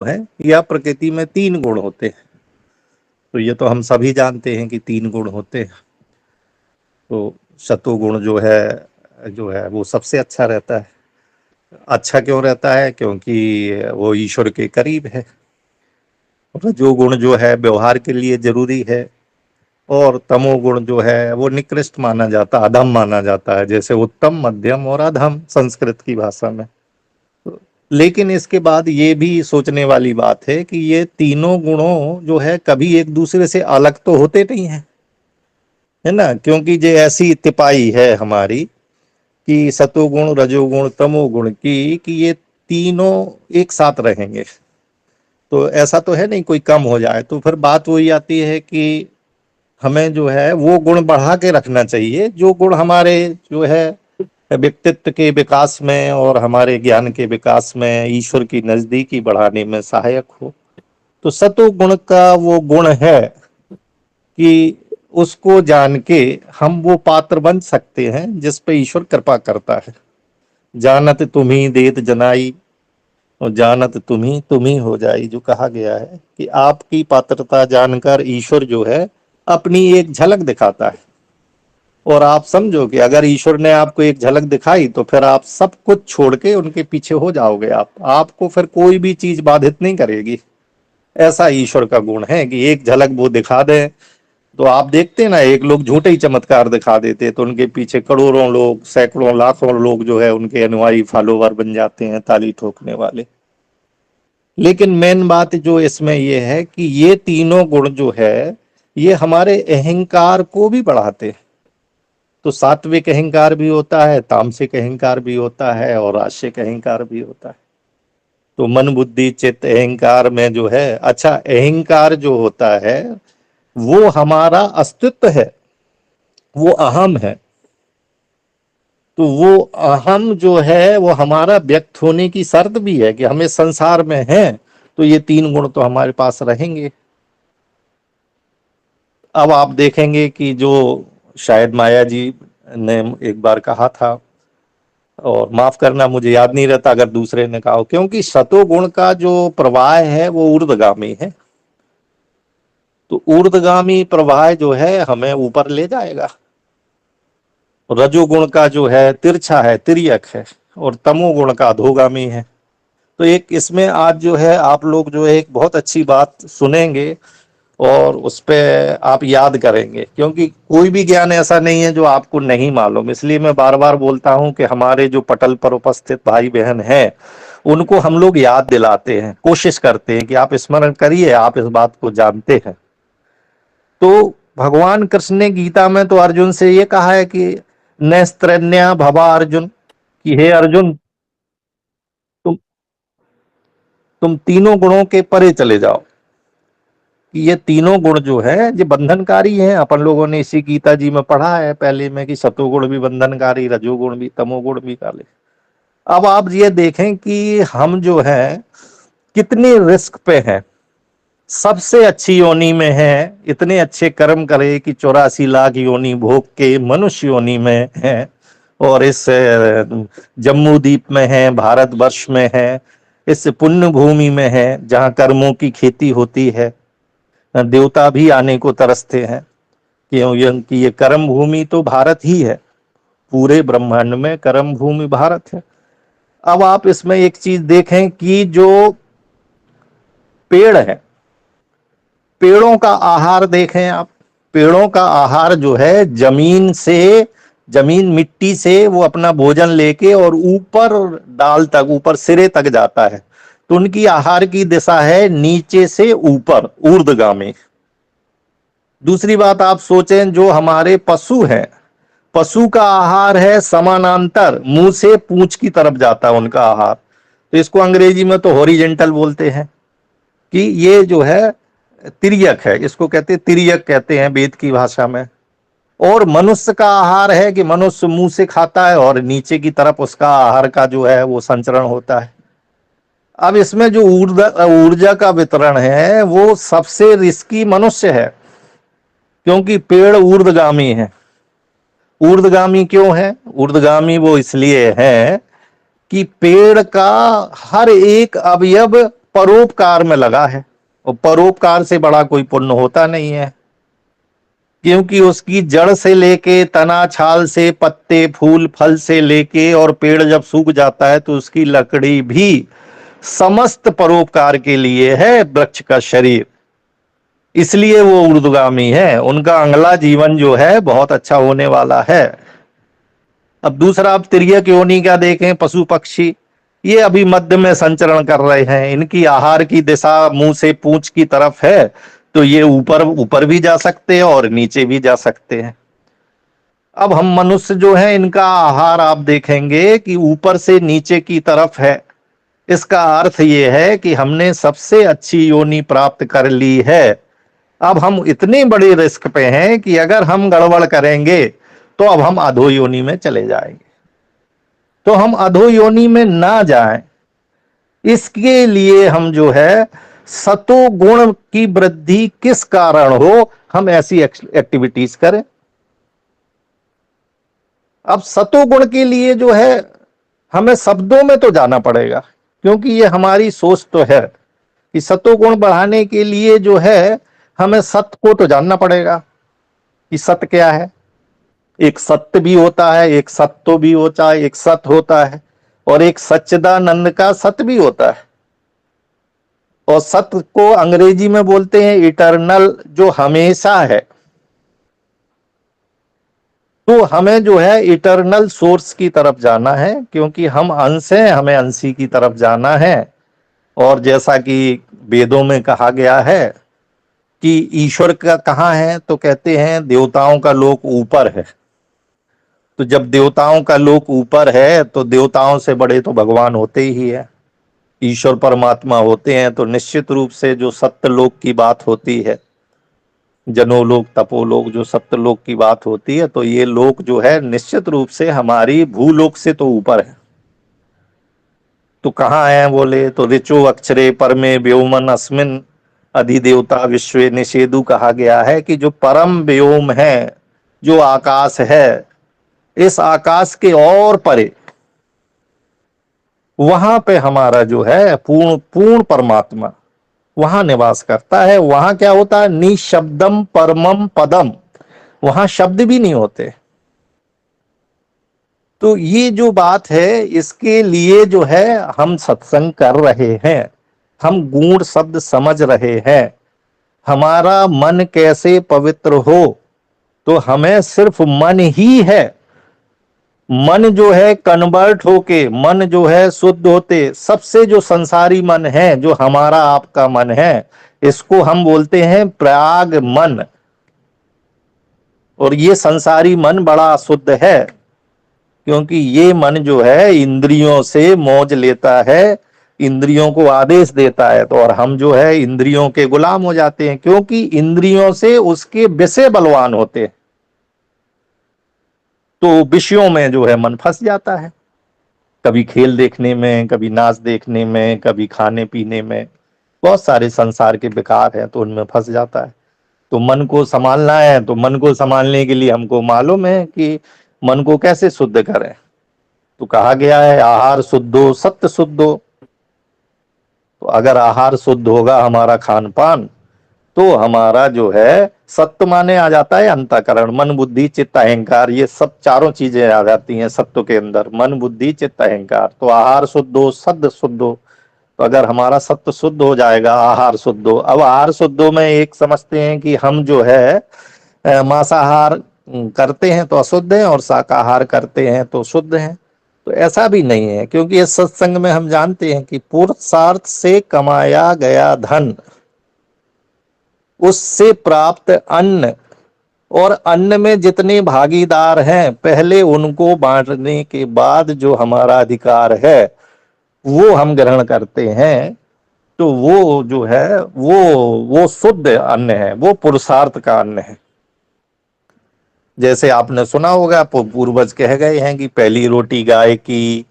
है या प्रकृति में तीन गुण होते हैं। तो ये तो हम सभी जानते हैं कि तीन गुण होते हैं। तो सतोगुण जो है वो सबसे अच्छा रहता है। अच्छा क्यों रहता है? क्योंकि वो ईश्वर के करीब है। रजोगुण जो है व्यवहार के लिए जरूरी है, और तमोगुण जो है वो निकृष्ट माना जाता, अधम माना जाता है, जैसे उत्तम, मध्यम और अधम संस्कृत की भाषा में। लेकिन इसके बाद ये भी सोचने वाली बात है कि ये तीनों गुणों जो है कभी एक दूसरे से अलग तो होते नहीं है, है ना? क्योंकि ये ऐसी तिपाई है हमारी कि सतोगुण, रजोगुण, तमोगुण की कि ये तीनों एक साथ रहेंगे। तो ऐसा तो है नहीं कोई कम हो जाए। तो फिर बात वही आती है कि हमें जो है वो गुण बढ़ा के रखना चाहिए जो गुण हमारे जो है व्यक्तित्व के विकास में और हमारे ज्ञान के विकास में, ईश्वर की नजदीकी बढ़ाने में सहायक हो। तो सतो गुण का वो गुण है कि उसको जान के हम वो पात्र बन सकते हैं जिस पे ईश्वर कृपा करता है। जानत तुम्ही देत जनाई, और जानत तुम्ही हो जाई, जो कहा गया है कि आपकी पात्रता जानकर ईश्वर जो है अपनी एक झलक दिखाता है। और आप समझो कि अगर ईश्वर ने आपको एक झलक दिखाई तो फिर आप सब कुछ छोड़ के उनके पीछे हो जाओगे। आपको फिर कोई भी चीज बाधित नहीं करेगी। ऐसा ईश्वर का गुण है कि एक झलक वो दिखा दे। तो आप देखते हैं ना, एक लोग झूठे ही चमत्कार दिखा देते तो उनके पीछे करोड़ों लोग, सैकड़ों लाखों लोग जो है उनके अनुयायी, फॉलोवर बन जाते हैं, ताली ठोकने वाले। लेकिन मेन बात जो इसमें ये है कि ये तीनों गुण जो है ये हमारे अहंकार को भी बढ़ाते हैं। तो सात्विक अहंकार भी होता है, तामसिक अहंकार भी होता है, और राजसिक अहंकार भी होता है। तो मन, बुद्धि, चित्त, अहंकार में जो है, अच्छा, अहंकार जो होता है वो हमारा अस्तित्व है, वो अहम है। तो वो अहम जो है वो हमारा व्यक्त होने की शर्त भी है कि हमें संसार में है तो ये तीन गुण तो हमारे पास रहेंगे। अब आप देखेंगे कि जो शायद माया जी ने एक बार कहा था, और माफ करना मुझे याद नहीं रहता अगर दूसरे ने कहा हो, क्योंकि सतोगुण का जो प्रवाह है वो ऊर्ध्वगामी है। तो ऊर्ध्वगामी प्रवाह जो है हमें ऊपर ले जाएगा। रजोगुण का जो है तिरछा है, तिर्यक है, और तमोगुण का अधोगामी है। तो एक इसमें आज जो है आप लोग जो है एक बहुत अच्छी बात सुनेंगे और उस पे आप याद करेंगे, क्योंकि कोई भी ज्ञान ऐसा नहीं है जो आपको नहीं मालूम। इसलिए मैं बार बार बोलता हूं कि हमारे जो पटल पर उपस्थित भाई बहन हैं उनको हम लोग याद दिलाते हैं, कोशिश करते हैं कि आप स्मरण करिए, आप इस बात को जानते हैं। तो भगवान कृष्ण ने गीता में तो अर्जुन से ये कहा है कि नैस्त्रन्या भवा अर्जुन, कि हे अर्जुन, तुम तुम तीनों गुणों के परे चले जाओ। कि ये तीनों गुण जो है ये बंधनकारी हैं। अपन लोगों ने इसी गीता जी में पढ़ा है पहले में कि सतोगुण भी बंधनकारी, रजोगुण भी, तमोगुण भी काले। अब आप ये देखें कि हम जो है कितनी रिस्क पे हैं। सबसे अच्छी योनि में है, इतने अच्छे कर्म करे कि 84 लाख योनि भोग के मनुष्य योनि में है, और इस जम्मू द्वीप में है, भारतवर्ष में है, इस पुण्य भूमि में है जहाँ कर्मों की खेती होती है। देवता भी आने को तरसते हैं क्यों कि ये कर्म भूमि तो भारत ही है। पूरे ब्रह्मांड में कर्म भूमि भारत है। अब आप इसमें एक चीज देखें कि जो पेड़ है, पेड़ों का आहार देखें आप। पेड़ों का आहार जो है जमीन से, जमीन मिट्टी से वो अपना भोजन लेके और ऊपर डाल तक, ऊपर सिरे तक जाता है। तो उनकी आहार की दिशा है नीचे से ऊपर, ऊर्ध्वगामी। दूसरी बात आप सोचें, जो हमारे पशु हैं, पशु का आहार है समानांतर, मुंह से पूंछ की तरफ जाता है उनका आहार। तो इसको अंग्रेजी में तो हॉरिजेंटल बोलते हैं कि ये जो है तिर्यक है, इसको कहते हैं तिर्यक, कहते हैं वेद की भाषा में। और मनुष्य का आहार है कि मनुष्य मुंह से खाता है और नीचे की तरफ उसका आहार का जो है वो संचरण होता है। अब इसमें जो ऊर्जा ऊर्जा का वितरण है वो सबसे रिस्की मनुष्य है, क्योंकि पेड़ ऊर्ध्वगामी है। ऊर्ध्वगामी क्यों है? ऊर्ध्वगामी वो इसलिए है कि पेड़ का हर एक अवयव परोपकार में लगा है, और परोपकार से बड़ा कोई पुण्य होता नहीं है, क्योंकि उसकी जड़ से लेके, तना छाल से, पत्ते फूल फल से लेके, और पेड़ जब सूख जाता है तो उसकी लकड़ी भी समस्त परोपकार के लिए है, वृक्ष का शरीर। इसलिए वो ऊर्ध्वगामी है, उनका अगला जीवन जो है बहुत अच्छा होने वाला है। अब दूसरा, आप तिर्यक योनि का देखें, पशु पक्षी, ये अभी मध्य में संचरण कर रहे हैं, इनकी आहार की दिशा मुंह से पूंछ की तरफ है, तो ये ऊपर ऊपर भी जा सकते हैं और नीचे भी जा सकते हैं। अब हम मनुष्य जो है, इनका आहार आप देखेंगे कि ऊपर से नीचे की तरफ है। इसका अर्थ ये है कि हमने सबसे अच्छी योनि प्राप्त कर ली है। अब हम इतने बड़े रिस्क पे हैं कि अगर हम गड़बड़ करेंगे तो अब हम अधो योनि में चले जाएंगे। तो हम अधो योनि में ना जाएं, इसके लिए हम जो है सतो गुण की वृद्धि किस कारण हो, हम ऐसी एक्टिविटीज करें। अब सतो गुण के लिए जो है हमें शब्दों में तो जाना पड़ेगा, क्योंकि ये हमारी सोच तो है कि सतो गुण बढ़ाने के लिए जो है हमें सत्य को तो जानना पड़ेगा कि सत्य क्या है। एक सत्य भी होता है, एक सत्व भी होता है, एक सत्य होता है, और एक सच्चिदानंद का सत्य भी होता है। और सत्य को अंग्रेजी में बोलते हैं इटर्नल, जो हमेशा है। तो हमें जो है इटर्नल सोर्स की तरफ जाना है, क्योंकि हम अंश हैं, हमें अंशी की तरफ जाना है। और जैसा कि वेदों में कहा गया है कि ईश्वर का कहाँ है, तो कहते हैं देवताओं का लोक ऊपर है। तो जब देवताओं का लोक ऊपर है तो देवताओं से बड़े तो भगवान होते ही है, ईश्वर परमात्मा होते हैं। तो निश्चित रूप से जो सत्यलोक की बात होती है, जनोलोक तपोलोक, जो सत्यलोक की बात होती है, तो ये लोक जो है निश्चित रूप से हमारी भूलोक से तो ऊपर है। तो कहाँ है बोले तो ऋचो अक्षरे परमे व्योमन अस्मिन अधिदेवता विश्व निषेधु कहा गया है कि जो परम व्योम है, जो आकाश है, इस आकाश के और परे वहां पे हमारा जो है पूर्ण पूर्ण परमात्मा वहां निवास करता है। वहां क्या होता है, निशब्दम परमम पदम, वहां शब्द भी नहीं होते। तो ये जो बात है, इसके लिए जो है हम सत्संग कर रहे हैं, हम गूढ़ शब्द समझ रहे हैं। हमारा मन कैसे पवित्र हो, तो हमें सिर्फ मन ही है, मन जो है कन्वर्ट होके, मन जो है शुद्ध होते, सबसे जो संसारी मन है, जो हमारा आपका मन है, इसको हम बोलते हैं प्रयाग मन। और ये संसारी मन बड़ा अशुद्ध है, क्योंकि ये मन जो है इंद्रियों से मौज लेता है, इंद्रियों को आदेश देता है। तो और हम जो है इंद्रियों के गुलाम हो जाते हैं, क्योंकि इंद्रियों से उसके विषय बलवान होते हैं। तो विषयों में जो है मन फंस जाता है, कभी खेल देखने में, कभी नाच देखने में, कभी खाने पीने में, बहुत सारे संसार के विकार हैं, तो उनमें फंस जाता है। तो मन को संभालना है, तो मन को संभालने के लिए हमको मालूम है कि मन को कैसे शुद्ध करें। तो कहा गया है आहार शुद्धो सत्य शुद्धो। तो अगर आहार शुद्ध होगा हमारा खान पान, तो हमारा जो है सत्य माने आ जाता है अंतःकरण, मन बुद्धि चित्त अहंकार, ये सब चारों चीजें आ जाती हैं सत्व के अंदर, मन बुद्धि चित्त अहंकार। तो आहार शुद्ध हो, सद्य शुद्ध हो। तो अगर हमारा सत्य शुद्ध हो जाएगा, आहार शुद्ध हो। अब आहार शुद्धों में एक समझते हैं कि हम जो है मांसाहार करते हैं तो अशुद्ध हैं, और शाकाहार करते हैं तो शुद्ध हैं। तो ऐसा भी नहीं है, क्योंकि इस सत्संग में हम जानते हैं कि पुरुषार्थ से कमाया गया धन, उससे प्राप्त अन्न, और अन्न में जितने भागीदार हैं, पहले उनको बांटने के बाद जो हमारा अधिकार है वो हम ग्रहण करते हैं। तो वो जो है वो शुद्ध अन्न है, वो पुरुषार्थ का अन्न है। जैसे आपने सुना होगा, पूर्वज कह गए हैं कि पहली रोटी गाय की,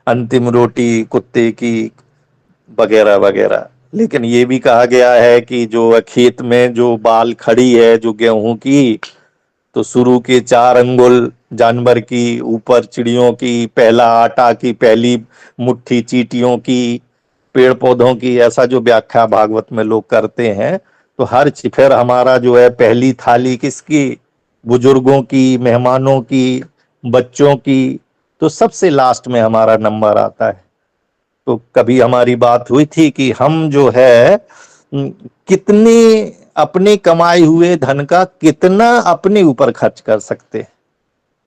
अंतिम रोटी कुत्ते की, वगैरह वगैरह। लेकिन ये भी कहा गया है कि जो खेत में जो बाल खड़ी है जो गेहूं की, तो शुरू के 4 अंगुल जानवर की, ऊपर चिड़ियों की, पहला आटा की, पहली मुट्ठी चींटियों की, पेड़ पौधों की ऐसा जो व्याख्या भागवत में लोग करते हैं, तो हर फिर हमारा जो है पहली थाली किसकी, बुजुर्गों की, मेहमानों की, बच्चों की, तो सबसे लास्ट में हमारा नंबर आता है। तो कभी हमारी बात हुई थी कि हम जो है कितने अपने कमाए हुए धन का कितना अपने ऊपर खर्च कर सकते हैं।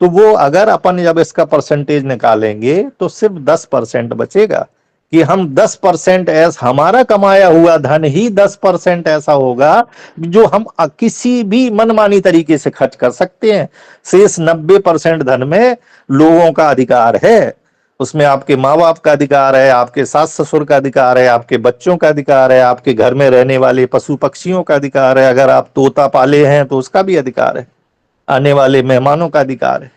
तो वो अगर अपन जब इसका परसेंटेज निकालेंगे तो सिर्फ 10% बचेगा कि हम 10% ऐसा, हमारा कमाया हुआ धन ही 10% ऐसा होगा जो हम किसी भी मनमानी तरीके से खर्च कर सकते हैं। शेष 90% धन में लोगों का अधिकार है, उसमें आपके माँ बाप का अधिकार है, आपके सास ससुर का अधिकार है, आपके बच्चों का अधिकार है, आपके घर में रहने वाले पशु पक्षियों का अधिकार है, अगर आप तोता पाले हैं तो उसका भी अधिकार है, आने वाले मेहमानों का अधिकार है,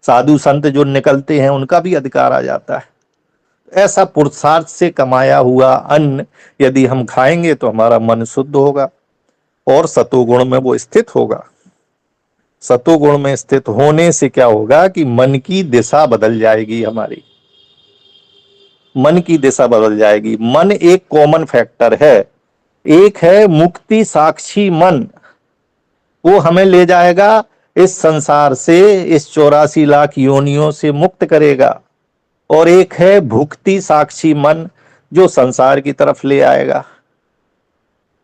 साधु संत जो निकलते हैं उनका भी अधिकार आ जाता है। ऐसा पुरुषार्थ से कमाया हुआ अन्न यदि हम खाएंगे तो हमारा मन शुद्ध होगा और सतोगुण में वो स्थित होगा। सतोगुण में स्थित होने से क्या होगा कि मन की दिशा बदल जाएगी, हमारी मन की दिशा बदल जाएगी। मन एक कॉमन फैक्टर है, एक है मुक्ति साक्षी मन, वो हमें ले जाएगा इस संसार से, इस 84 लाख योनियों से मुक्त करेगा, और एक है भुक्ति साक्षी मन जो संसार की तरफ ले आएगा।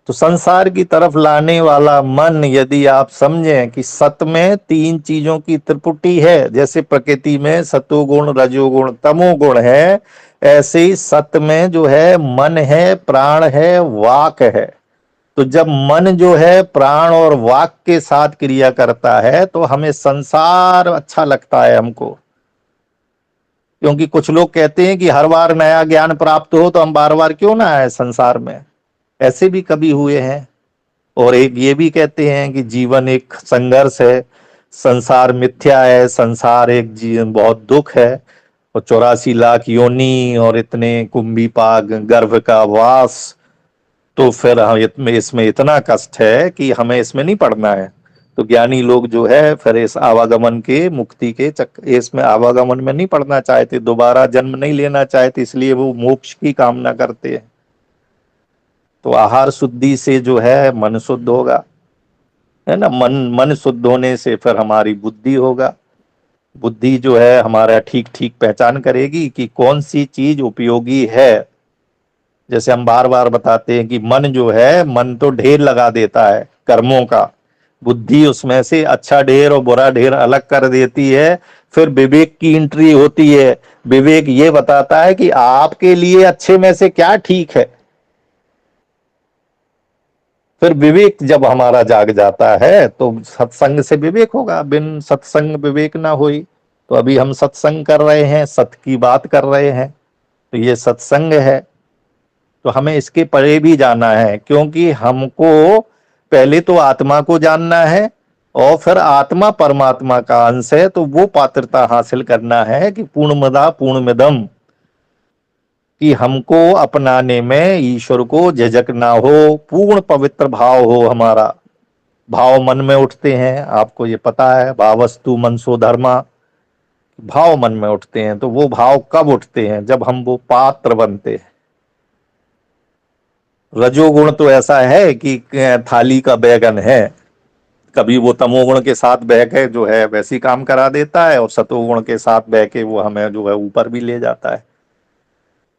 तो संसार की तरफ लाने वाला मन यदि आप समझें कि सत में 3 चीजों की त्रिपुटी है, जैसे प्रकृति में सतोगुण रजोगुण तमोगुण है, ऐसे ही सत में जो है मन है, प्राण है, वाक है। तो जब मन जो है प्राण और वाक के साथ क्रिया करता है तो हमें संसार अच्छा लगता है हमको, क्योंकि कुछ लोग कहते हैं कि हर बार नया ज्ञान प्राप्त हो तो हम बार बार क्यों ना आए संसार में, ऐसे भी कभी हुए हैं। और एक ये भी कहते हैं कि जीवन एक संघर्ष है, संसार मिथ्या है, संसार एक जीवन बहुत दुख है, और 84 लाख योनि और इतने कुंभी पाग गर्भ का वास, तो फिर हम इसमें इतना कष्ट है कि हमें इसमें नहीं पड़ना है। तो ज्ञानी लोग जो है फिर इस आवागमन के मुक्ति के इसमें आवागमन में नहीं पड़ना चाहते, दोबारा जन्म नहीं लेना चाहते, इसलिए वो मोक्ष की कामना करते हैं। तो आहार शुद्धि से जो है मन शुद्ध होगा, है ना। मन शुद्ध होने से फिर हमारी बुद्धि होगा, बुद्धि जो है हमारा ठीक ठीक पहचान करेगी कि कौन सी चीज उपयोगी है। जैसे हम बार बार बताते हैं कि मन जो है, मन तो ढेर लगा देता है कर्मों का, बुद्धि उसमें से अच्छा ढेर और बुरा ढेर अलग कर देती है। फिर विवेक की एंट्री होती है, विवेक ये बताता है कि आपके लिए अच्छे में से क्या ठीक है। फिर विवेक जब हमारा जाग जाता है तो सत्संग से विवेक होगा, बिन सत्संग विवेक ना होई। तो अभी हम सत्संग कर रहे हैं, सत की बात कर रहे हैं, तो ये सत्संग है। तो हमें इसके परे भी जाना है, क्योंकि हमको पहले तो आत्मा को जानना है और फिर आत्मा परमात्मा का अंश है, तो वो पात्रता हासिल करना है कि पूर्णमदा पूर्णमिदम, कि हमको अपनाने में ईश्वर को झिझक ना हो, पूर्ण पवित्र भाव हो हमारा। भाव मन में उठते हैं, आपको ये पता है, भावस्तु मनसो धर्मा, भाव मन में उठते हैं। तो वो भाव कब उठते हैं, जब हम वो पात्र बनते हैं। रजोगुण तो ऐसा है कि थाली का बैगन है, कभी वो तमोगुण के साथ बह के जो है वैसी काम करा देता है, और सतोगुण के साथ बह के वो हमें जो है ऊपर भी ले जाता है।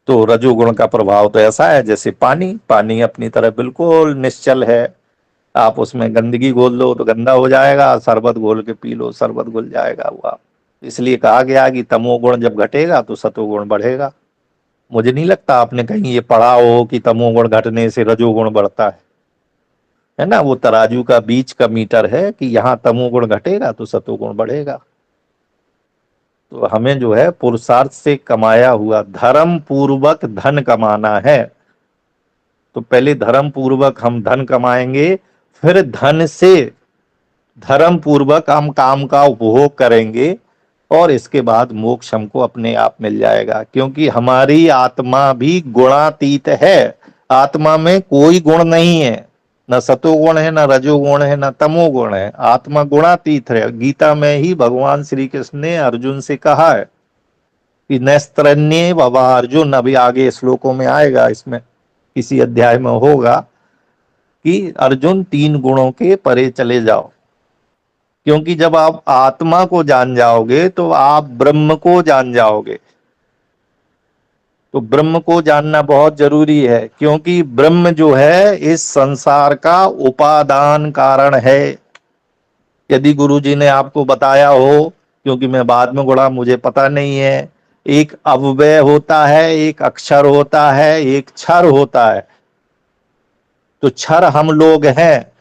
तो रजोगुण का प्रभाव तो ऐसा है जैसे पानी, पानी अपनी तरह बिल्कुल निश्चल है, आप उसमें गंदगी घोल लो तो गंदा हो जाएगा, शरबत घोल के पी लो शरबत घुल जाएगा वो। इसलिए कहा गया कि तमोगुण जब घटेगा तो सतोगुण बढ़ेगा। मुझे नहीं लगता आपने कहीं ये पढ़ा हो कि तमोगुण घटने से रजोगुण बढ़ता है ना। वो तराजू का बीच का मीटर है कि यहाँ तमोगुण घटेगा तो सतोगुण बढ़ेगा। तो हमें जो है पुरुषार्थ से कमाया हुआ धर्म पूर्वक धन कमाना है। तो पहले धर्म पूर्वक हम धन कमाएंगे, फिर धन से धर्म पूर्वक हम काम का उपभोग करेंगे, और इसके बाद मोक्ष हमको अपने आप मिल जाएगा। क्योंकि हमारी आत्मा भी गुणातीत है, आत्मा में कोई गुण नहीं है, न सतोगुण है, न रजोगुण है, न तमोगुण है, आत्मा गुणातीत है। गीता में ही भगवान श्री कृष्ण ने अर्जुन से कहा है कि नैस्त्रन्ये बाबा अर्जुन, अभी आगे श्लोकों में आएगा, इसमें किसी अध्याय में होगा कि अर्जुन 3 गुणों के परे चले जाओ, क्योंकि जब आप आत्मा को जान जाओगे तो आप ब्रह्म को जान जाओगे। तो ब्रह्म को जानना बहुत जरूरी है, क्योंकि ब्रह्म जो है इस संसार का उपादान कारण है। यदि गुरु जी ने आपको बताया हो, क्योंकि मैं बाद में गुणा, मुझे पता नहीं है, एक अव्यय होता है, एक अक्षर होता है, एक क्षर होता है। तो क्षर हम लोग हैं,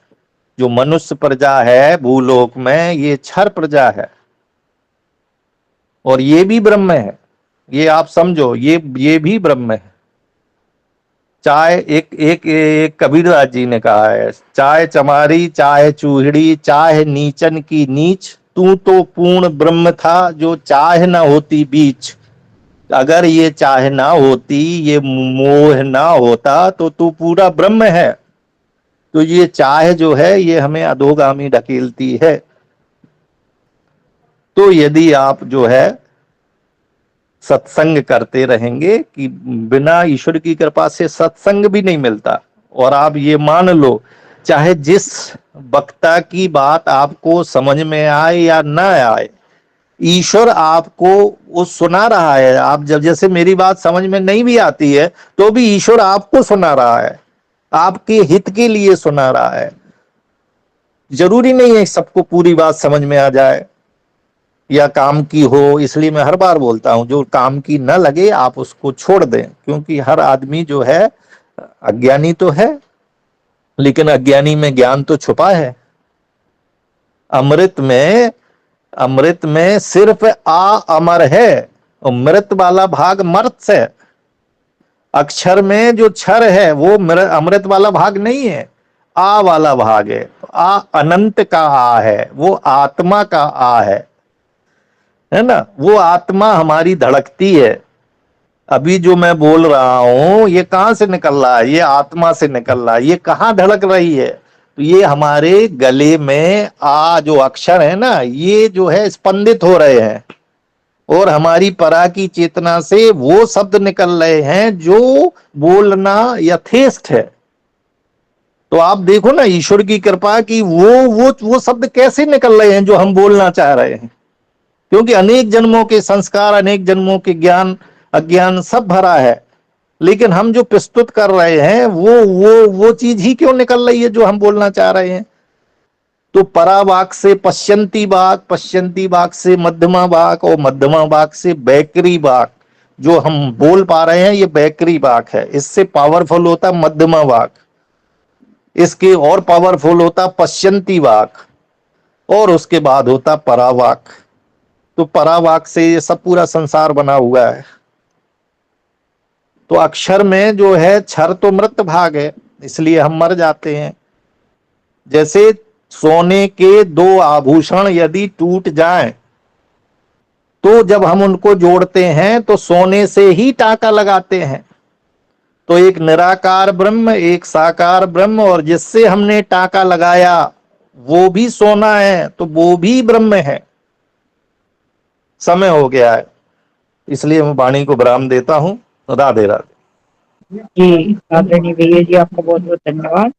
जो मनुष्य प्रजा है भूलोक में, ये क्षर प्रजा है, और ये भी ब्रह्म है। ये आप समझो, ये भी ब्रह्म है। चाहे एक कबीरदास जी ने कहा है, चाहे चमारी चाहे चूहड़ी चाहे नीचन की नीच, तू तो पूर्ण ब्रह्म था जो चाह ना होती बीच। अगर ये चाह ना होती, ये मोह ना होता, तो तू पूरा ब्रह्म है। तो ये चाह जो है ये हमें अधोगामी ढकेलती है। तो यदि आप जो है सत्संग करते रहेंगे, कि बिना ईश्वर की कृपा से सत्संग भी नहीं मिलता। और आप ये मान लो, चाहे जिस वक्ता की बात आपको समझ में आए या ना आए, ईश्वर आपको वो सुना रहा है। आप जब, जैसे मेरी बात समझ में नहीं भी आती है, तो भी ईश्वर आपको सुना रहा है, आपके हित के लिए सुना रहा है। जरूरी नहीं है सबको पूरी बात समझ में आ जाए या काम की हो। इसलिए मैं हर बार बोलता हूं, जो काम की न लगे आप उसको छोड़ दें, क्योंकि हर आदमी जो है अज्ञानी तो है, लेकिन अज्ञानी में ज्ञान तो छुपा है। अमृत में सिर्फ आ अमर है, और मृत वाला भाग मर्त से। अक्षर में जो क्षर है वो अमृत वाला भाग नहीं है, आ वाला भाग है। आ अनंत का आ है, वो आत्मा का आ है ना। वो आत्मा हमारी धड़कती है। अभी जो मैं बोल रहा हूं ये कहां से निकल रहा है? ये आत्मा से निकल रहा है। ये कहां धड़क रही है? तो ये हमारे गले में आ जो अक्षर है ना, ये जो है स्पंदित हो रहे हैं, और हमारी परा की चेतना से वो शब्द निकल रहे हैं जो बोलना यथेष्ट है। तो आप देखो ना ईश्वर की कृपा की, वो शब्द कैसे निकल रहे हैं जो हम बोलना चाह रहे हैं, क्योंकि अनेक जन्मों के संस्कार, अनेक जन्मों के ज्ञान अज्ञान सब भरा है। लेकिन हम जो प्रस्तुत कर रहे हैं वो चीज ही क्यों निकल रही है जो हम बोलना चाह रहे हैं? तो परावाक से पश्यंती वाक से मध्यमा वाक, और मध्यमा वाक से बैकरी वाक। जो हम बोल पा रहे हैं ये बैकरी वाक है। इससे पावरफुल होता मध्यमा वाक, इसके और पावरफुल होता पश्यंती वाक, और उसके बाद होता परावाक। तो परावाक से ये सब पूरा संसार बना हुआ है। तो अक्षर में जो है क्षर तो मृत भाग है, इसलिए हम मर जाते हैं। जैसे सोने के 2 आभूषण यदि टूट जाएं, तो जब हम उनको जोड़ते हैं तो सोने से ही टाका लगाते हैं। तो एक निराकार ब्रह्म, एक साकार ब्रह्म, और जिससे हमने टाका लगाया वो भी सोना है, तो वो भी ब्रह्म है। समय हो गया है, इसलिए मैं वाणी को विराम देता हूं। राधे राधे। जी आदरणीय भैया जी, आपका बहुत बहुत धन्यवाद।